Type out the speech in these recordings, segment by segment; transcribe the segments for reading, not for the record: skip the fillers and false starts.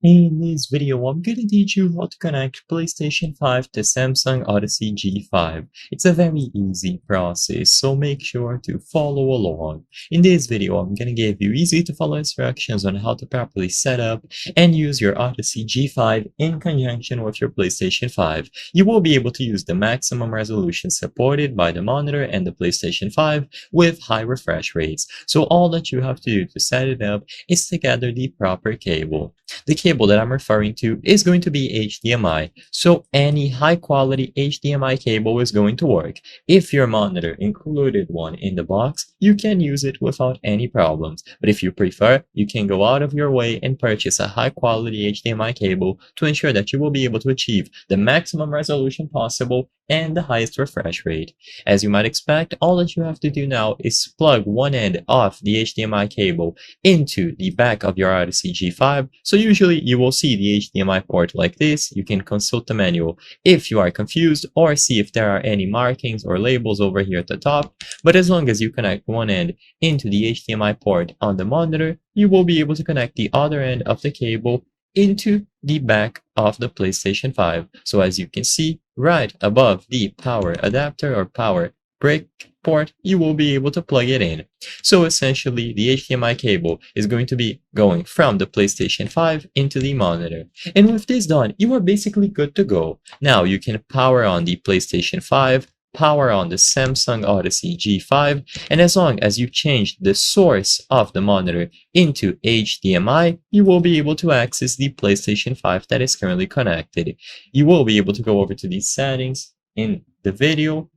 In this video, I'm going to teach you how to connect PlayStation 5 to Samsung Odyssey G5. It's a very easy process, so make sure to follow along. In this video, I'm going to give you easy to follow instructions on how to properly set up and use your Odyssey G5 in conjunction with your PlayStation 5. You will be able to use the maximum resolution supported by the monitor and the PlayStation 5 with high refresh rates. So all that you have to do to set it up is to gather the proper cable. The cable that I'm referring to is going to be HDMI, so any high-quality HDMI cable is going to work. If your monitor included one in the box, you can use it without any problems. But if you prefer, you can go out of your way and purchase a high-quality HDMI cable to ensure that you will be able to achieve the maximum resolution possible and the highest refresh rate. As you might expect, all that you have to do now is plug one end of the HDMI cable into the back of your Odyssey G5. So usually you will see the HDMI port like this. You can consult the manual if you are confused or see if there are any markings or labels over here at the top. But as long as you connect one end into the HDMI port on the monitor, you will be able to connect the other end of the cable into the back of the PlayStation 5. So as you can see, right above the power adapter or power brick port, you will be able to plug it in. So essentially, the HDMI cable is going to be going from the PlayStation 5 into the monitor. And with this done, you are basically good to go. Now you can power on the PlayStation 5, power on the Samsung Odyssey G5, and as long as you change the source of the monitor into HDMI, you will be able to access the PlayStation 5 that is currently connected. You will be able to go over to these settings in the video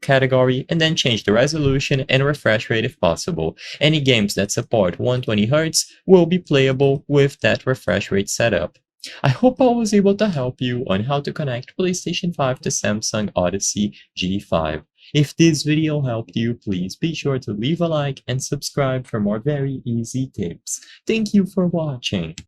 category and then change the resolution and refresh rate if possible. Any games that support 120Hz will be playable with that refresh rate setup. I hope I was able to help you on how to connect PlayStation 5 to Samsung Odyssey G5. If this video helped you, please be sure to leave a like and subscribe for more very easy tips. Thank you for watching.